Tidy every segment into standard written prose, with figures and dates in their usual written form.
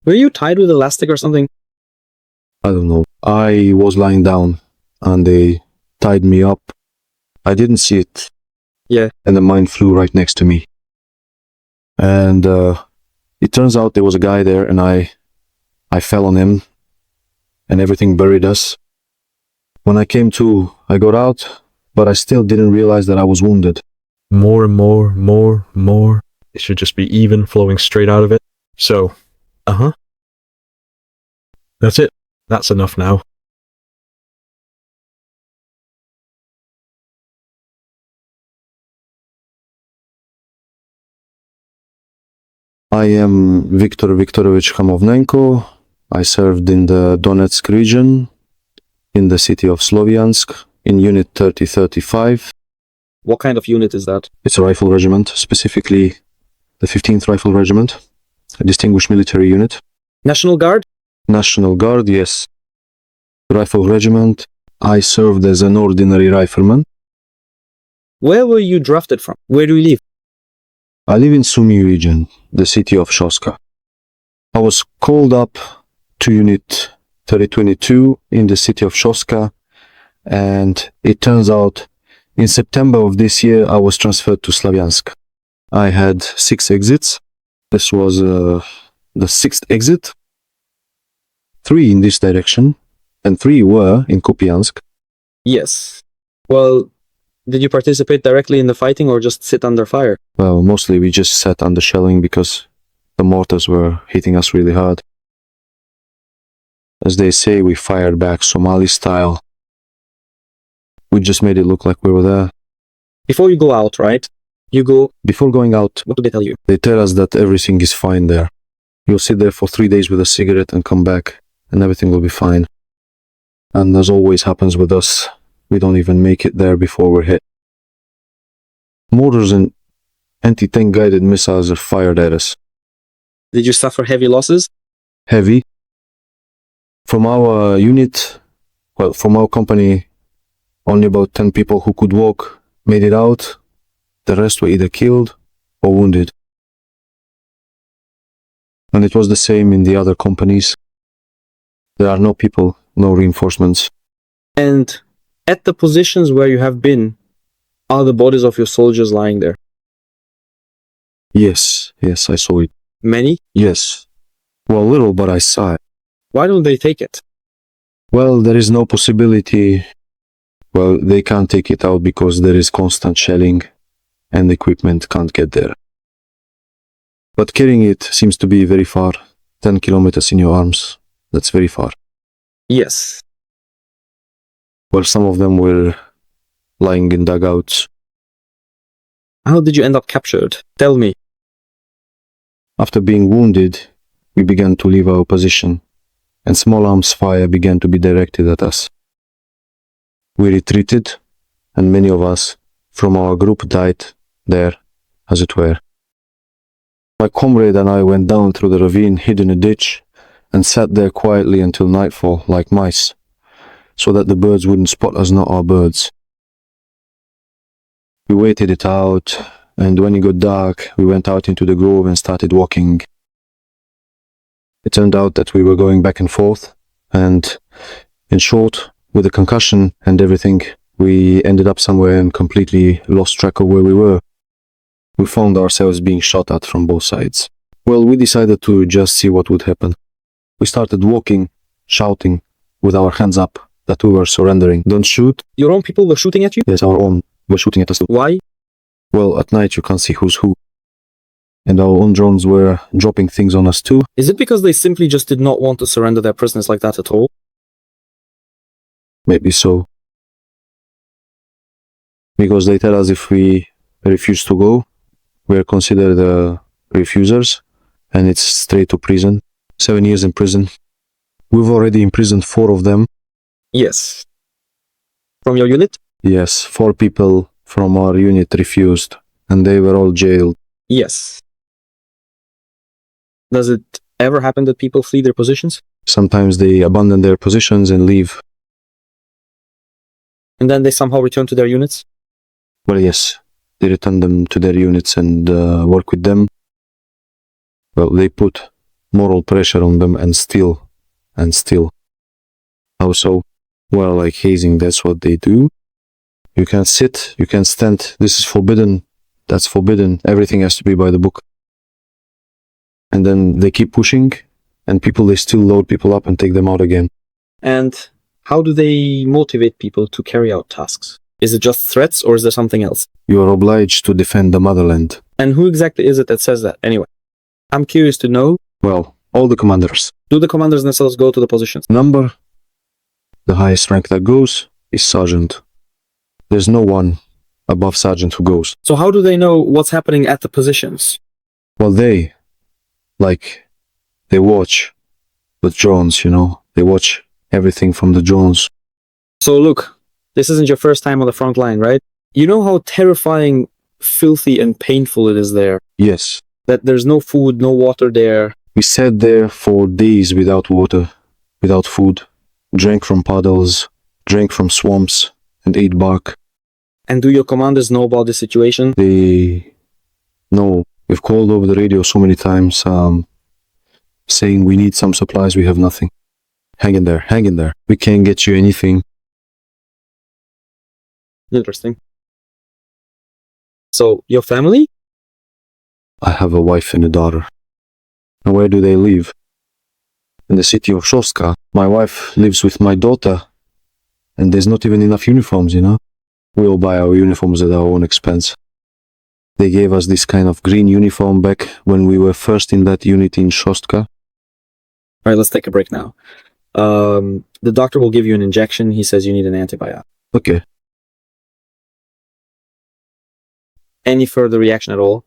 Were you tied with elastic or something? I don't know. I was lying down and they tied me up. I didn't see it. Yeah. And the mine flew right next to me. And it turns out there was a guy there and I fell on him and everything buried us. When I came to, I got out, but I still didn't realize that I was wounded. More and more. It should just be even, flowing straight out of it. So, That's it. That's enough now. I am Viktor Viktorovich Hamovnenko. I served in the Donetsk region, in the city of Slovyansk, in Unit 3035. What kind of unit is that? It's a rifle regiment, specifically the 15th Rifle Regiment, a distinguished military unit. National Guard? National Guard, yes. Rifle Regiment. I served as an ordinary rifleman. Where were you drafted from? Where do you live? I live in Sumy region, the city of Shoska. I was called up to Unit 3022 in the city of Shoska, and it turns out in September of this year I was transferred to Slavyansk. I had 6 exits. This was the 6th exit. 3 in this direction, and 3 were in Kupiansk. Yes. Well, did you participate directly in the fighting or just sit under fire? Well, mostly we just sat under shelling because the mortars were hitting us really hard. As they say, we fired back Somali style. We just made it look like we were there. Before you go out, right? You go... Before going out, What do they tell you? they tell us that everything is fine there. You'll sit there for 3 days with a cigarette and come back, and everything will be fine. And as always happens with us, we don't even make it there before we're hit. Mortars and anti-tank guided missiles are fired at us. Did you suffer heavy losses? Heavy. From our unit, well, from our company, only about 10 people who could walk made it out. The rest were either killed or wounded. And it was the same in the other companies. There are no people, no reinforcements. And at the positions where you have been, are the bodies of your soldiers lying there? Yes, I saw it. Many? Yes. Well, little, but I saw it. Why don't they take it? Well, there is no possibility. Well, they can't take it out because there is constant shelling and the equipment can't get there. But carrying it seems to be very far. 10 kilometers in your arms. That's very far. Yes. Well, some of them were lying in dugouts. How did you end up captured? Tell me. After being wounded, we began to leave our position, and small arms fire began to be directed at us. We retreated, and many of us from our group died there, as it were. My comrade and I went down through the ravine, hid in a ditch, and sat there quietly until nightfall, like mice, so that the birds wouldn't spot us, not our birds. We waited it out, and when it got dark, we went out into the grove and started walking. It turned out that we were going back and forth, and in short, with the concussion and everything, we ended up somewhere and completely lost track of where we were. We found ourselves being shot at from both sides. Well, we decided to just see what would happen. We started walking, shouting, with our hands up, that we were surrendering. Don't shoot. Your own people were shooting at you? Yes, our own were shooting at us too. Why? Well, at night you can't see who's who. And our own drones were dropping things on us too. Is it because they simply just did not want to surrender their prisoners like that at all? Maybe so. Because they tell us if we refuse to go, we are considered refusers, and it's straight to prison. 7 years in prison. We've already imprisoned 4 of them. Yes. From your unit? Yes, 4 people from our unit refused, and they were all jailed. Yes. Does it ever happen that people flee their positions? Sometimes they abandon their positions and leave. And then they somehow return to their units? Well, yes, they return them to their units and work with them. Well, they put moral pressure on them, and still. How so? Well, like hazing, that's what they do. You can sit, you can stand, this is forbidden, that's forbidden, everything has to be by the book. And then they keep pushing, and they still load people up and take them out again. And how do they motivate people to carry out tasks? Is it just threats, or is there something else? You are obliged to defend the motherland. And who exactly is it that says that? Anyway, I'm curious to know, Well, all the commanders. do the commanders themselves go to the positions? Number, the highest rank that goes is sergeant. There's no one above sergeant who goes. So how do they know what's happening at the positions? Well, they watch with drones, they watch everything from the drones. So look, this isn't your first time on the front line, right? You know how terrifying, filthy, and painful it is there? Yes. That there's no food, no water there. We sat there for days without water, without food, drank from puddles, drank from swamps, and ate bark. And do your commanders know about the situation? They know. We've called over the radio so many times, saying we need some supplies, we have nothing. Hang in there. We can't get you anything. Interesting. So, your family? I have a wife and a daughter. And where do they live? In the city of Shostka. My wife lives with my daughter, and there's not even enough uniforms, We all buy our uniforms at our own expense. They gave us this kind of green uniform back when we were first in that unit in Shostka. Alright, let's take a break now. The doctor will give you an injection. He says you need an antibiotic. Okay. Any further reaction at all?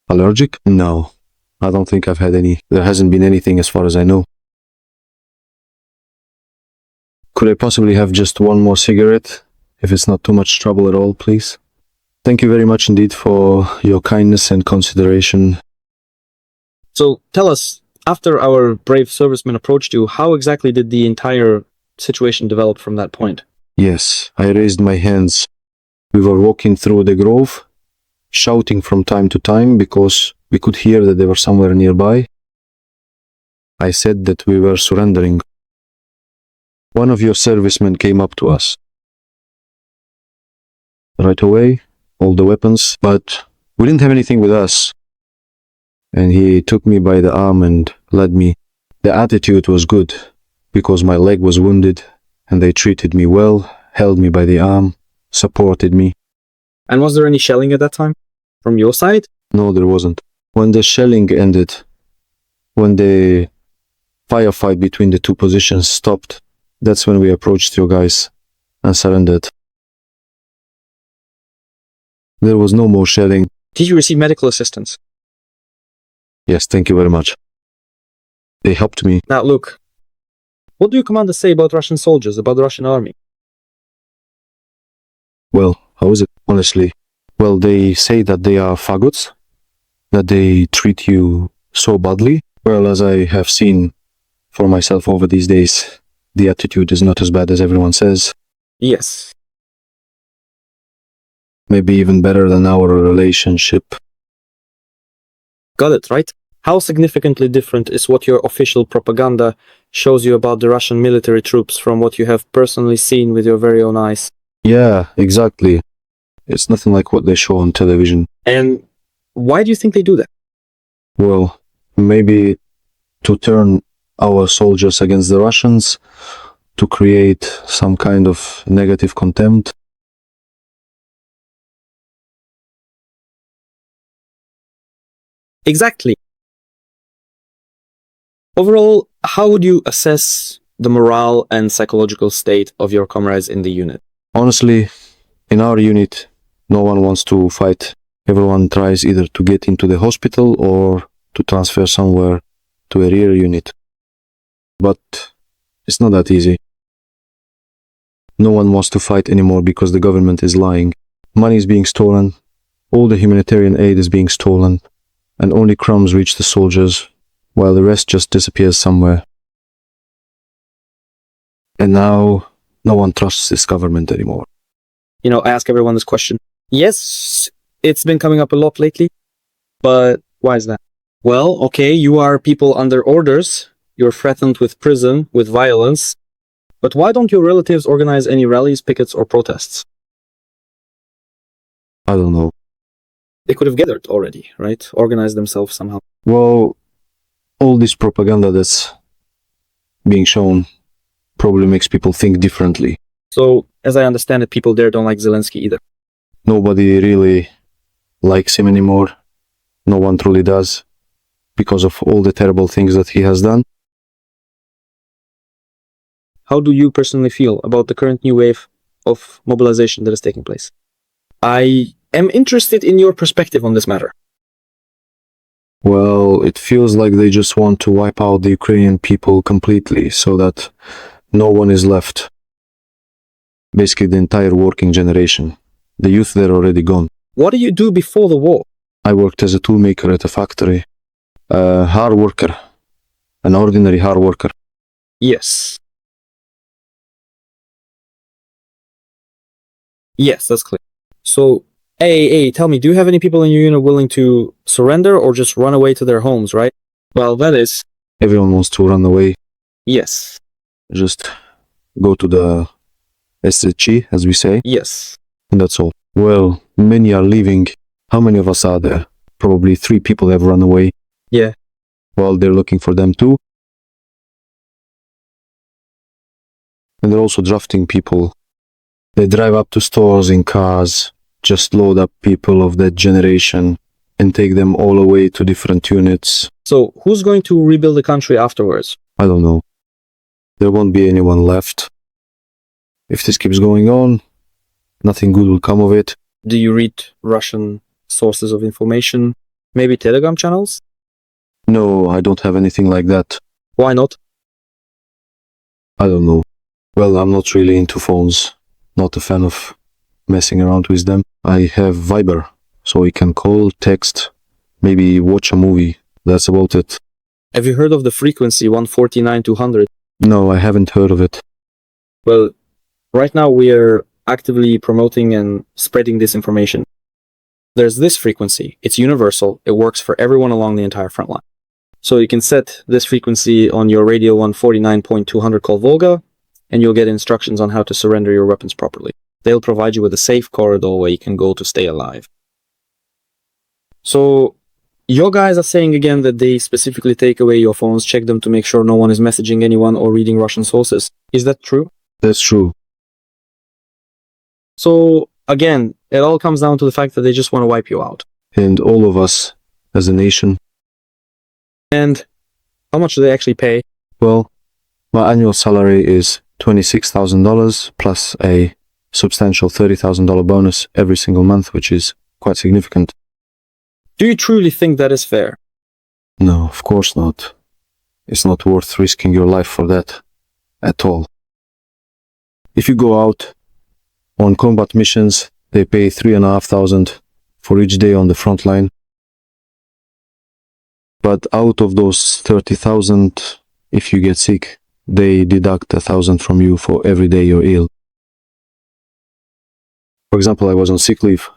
Allergic? No. I don't think I've had any. There hasn't been anything as far as I know. Could I possibly have just one more cigarette? If it's not too much trouble at all, please. Thank you very much indeed for your kindness and consideration. So, tell us, after our brave servicemen approached you, how exactly did the entire situation develop from that point? Yes, I raised my hands. We were walking through the grove, shouting from time to time because we could hear that they were somewhere nearby. I said that we were surrendering. One of your servicemen came up to us. Right away, all the weapons, but we didn't have anything with us. And he took me by the arm and led me. The attitude was good because my leg was wounded, and they treated me well, held me by the arm, supported me. And was there any shelling at that time? From your side? No, there wasn't. When the shelling ended, when the firefight between the two positions stopped, that's when we approached you guys and surrendered. There was no more shelling. Did you receive medical assistance? Yes, thank you very much. They helped me. Now look, what do your commanders say about Russian soldiers, about the Russian army? Well, how is it, honestly? Well, they say that they are faggots, that they treat you so badly. Well, as I have seen for myself over these days, the attitude is not as bad as everyone says. Yes. Maybe even better than our relationship. Got it, right? How significantly different is what your official propaganda shows you about the Russian military troops from what you have personally seen with your very own eyes? Yeah, exactly. It's nothing like what they show on television. And why do you think they do that? Well, maybe to turn our soldiers against the Russians, to create some kind of negative contempt. Exactly. Overall, how would you assess the morale and psychological state of your comrades in the unit? Honestly, in our unit, no one wants to fight. Everyone tries either to get into the hospital or to transfer somewhere to a rear unit. But it's not that easy. No one wants to fight anymore because the government is lying. Money is being stolen, all the humanitarian aid is being stolen, and only crumbs reach the soldiers, while the rest just disappears somewhere. And now, no one trusts this government anymore. You know, I ask everyone this question. Yes, it's been coming up a lot lately, but why is that? Well, okay, you are people under orders. You're threatened with prison, with violence. But why don't your relatives organize any rallies, pickets, or protests? I don't know. They could have gathered already, right? Organized themselves somehow. Well, all this propaganda that's being shown probably makes people think differently. So, as I understand it, people there don't like Zelensky either. Nobody really likes him anymore. No one truly does, because of all the terrible things that he has done. How do you personally feel about the current new wave of mobilization that is taking place? I am interested in your perspective on this matter. Well, it feels like they just want to wipe out the Ukrainian people completely so that no one is left. Basically, the entire working generation. The youth, they're already gone. What did you do before the war? I worked as a toolmaker at a factory. A hard worker. An ordinary hard worker. Yes. Yes, that's clear. So, hey, tell me, do you have any people in your unit willing to surrender or just run away to their homes, right? Well, that is... Everyone wants to run away. Yes. Just go to the SC, as we say. Yes. And that's all. Well, many are leaving. How many of us are there? Probably 3 people have run away. Yeah. Well, they're looking for them too. And they're also drafting people. They drive up to stores in cars, just load up people of that generation and take them all away to different units. So, who's going to rebuild the country afterwards? I don't know. There won't be anyone left. If this keeps going on, nothing good will come of it. Do you read Russian sources of information? Maybe Telegram channels? No, I don't have anything like that. Why not? I don't know. Well, I'm not really into phones. Not a fan of messing around with them. I have Viber, so we can call, text, maybe watch a movie. That's about it. Have you heard of the frequency 149-200? No, I haven't heard of it. Well, right now we are actively promoting and spreading this information. There's this frequency. It's universal. It works for everyone along the entire front line. So you can set this frequency on your radio 149.200 call Volga, and you'll get instructions on how to surrender your weapons properly. They'll provide you with a safe corridor where you can go to stay alive. So, your guys are saying again that they specifically take away your phones, check them to make sure no one is messaging anyone or reading Russian sources. Is that true? That's true. So, again, it all comes down to the fact that they just want to wipe you out. And all of us, as a nation. And how much do they actually pay? Well, my annual salary is $26,000 plus a substantial $30,000 bonus every single month, which is quite significant. Do you truly think that is fair? No, of course not. It's not worth risking your life for that at all. If you go out on combat missions, they pay $3,500 for each day on the front line. But out of those 30,000, if you get sick, they deduct 1,000 from you for every day you're ill. For example, I was on sick leave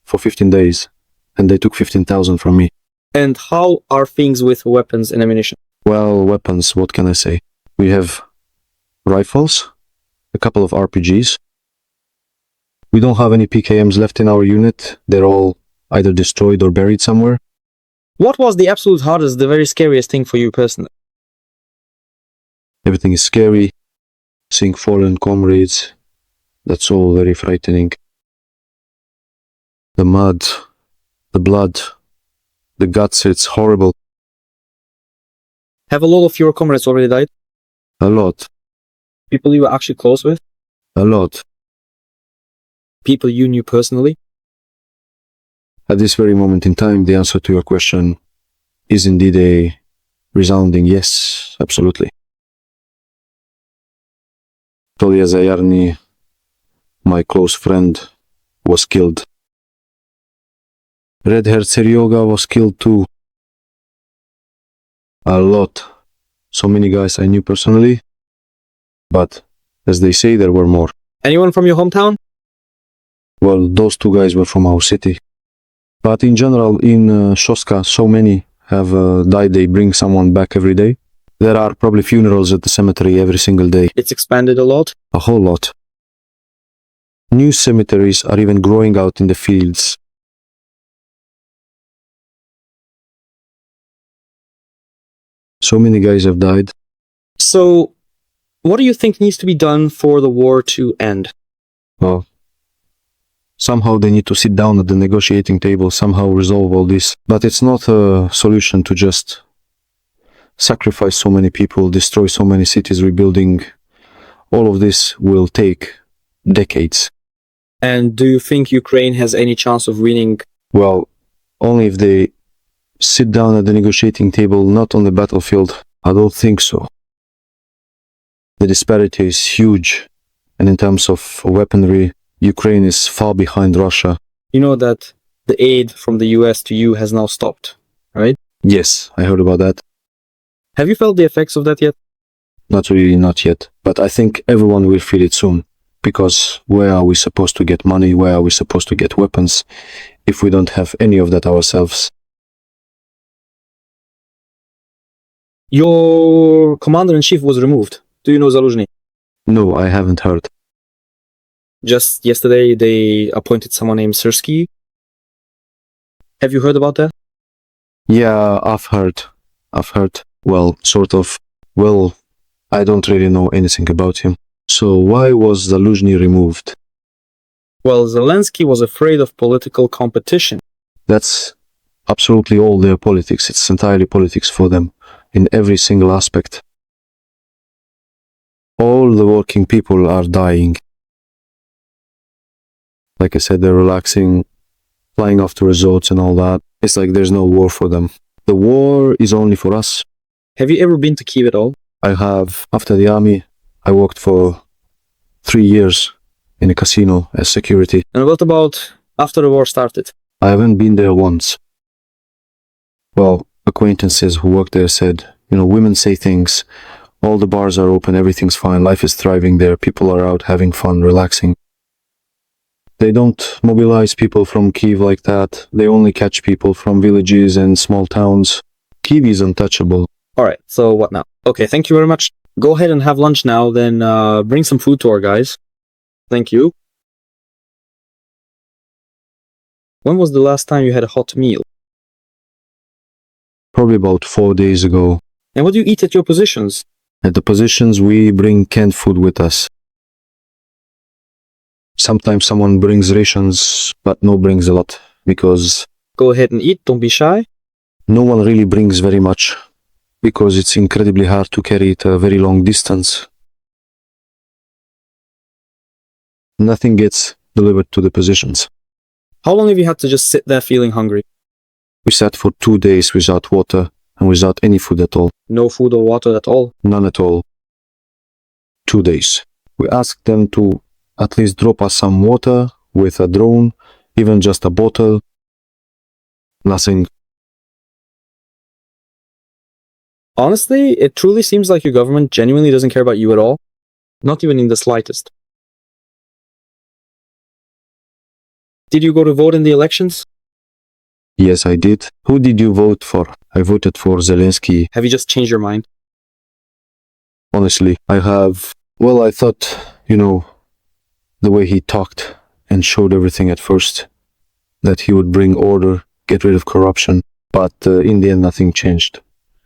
for 15 days, and they took 15,000 from me. And how are things with weapons and ammunition? Well, weapons, what can I say? We have rifles, a couple of RPGs. We don't have any PKMs left in our unit. They're all either destroyed or buried somewhere. What was the absolute hardest, the very scariest thing for you personally? Everything is scary. Seeing fallen comrades, that's all very frightening. The mud, the blood, the guts, it's horrible. Have a lot of your comrades already died? A lot, People you were actually close with? a lot. People you knew personally? At this very moment in time, the answer to your question is indeed a resounding yes, absolutely. Tolia Zayarny, my close friend, was killed. Red-haired Seryoga was killed too. A lot. So many guys I knew personally. But, as they say, there were more. Anyone from your hometown? Well, those 2 guys were from our city. But in general, in Shoska, so many have died, they bring someone back every day. There are probably funerals at the cemetery every single day. It's expanded a lot. A whole lot. New cemeteries are even growing out in the fields. So many guys have died. So, what do you think needs to be done for the war to end? Well, somehow they need to sit down at the negotiating table, somehow resolve all this. But it's not a solution to just sacrifice so many people, destroy so many cities, rebuilding. All of this will take decades. And do you think Ukraine has any chance of winning? Well, only if they sit down at the negotiating table, not on the battlefield. I don't think so. The disparity is huge. And in terms of weaponry, Ukraine is far behind Russia. You know that the aid from the US to you has now stopped, right? Yes, I heard about that. Have you felt the effects of that yet? Not really, not yet. But I think everyone will feel it soon. Because where are we supposed to get money? Where are we supposed to get weapons if we don't have any of that ourselves? Your commander-in-chief was removed. Do you know Zaluzhny? No, I haven't heard. Just yesterday, they appointed someone named Syrskyi. Have you heard about that? Yeah, I've heard. Well, sort of. Well, I don't really know anything about him. So why was Zaluzhny removed? Well, Zelensky was afraid of political competition. That's absolutely all their politics. It's entirely politics for them, in every single aspect. All the working people are dying. Like I said, they're relaxing, flying off to resorts and all that. It's like there's no war for them. The war is only for us. Have you ever been to Kyiv at all? I have. After the army, I worked for 3 years in a casino as security. And what about after the war started? I haven't been there once. Well, acquaintances who worked there said, women say things, all the bars are open, everything's fine, life is thriving there, people are out having fun, relaxing. They don't mobilize people from Kyiv like that. They only catch people from villages and small towns. Kyiv is untouchable. Alright, so what now? Okay, thank you very much. Go ahead and have lunch now, then bring some food to our guys. Thank you. When was the last time you had a hot meal? Probably about 4 days ago. And what do you eat at your positions? At the positions, we bring canned food with us. Sometimes someone brings rations, but no brings a lot, because Go ahead and eat, don't be shy. no one really brings very much, because it's incredibly hard to carry it a very long distance. Nothing gets delivered to the positions. How long have you had to just sit there feeling hungry? We sat for 2 days without water and without any food at all. No food or water at all? None at all. 2 days. We asked them to at least drop us some water with a drone, even just a bottle. Nothing. Honestly, it truly seems like your government genuinely doesn't care about you at all. Not even in the slightest. Did you go to vote in the elections? Yes, I did. Who did you vote for? I voted for Zelensky. Have you just changed your mind? Honestly, I have. Well, I thought, the way he talked and showed everything at first, that he would bring order, get rid of corruption. But in the end, nothing changed.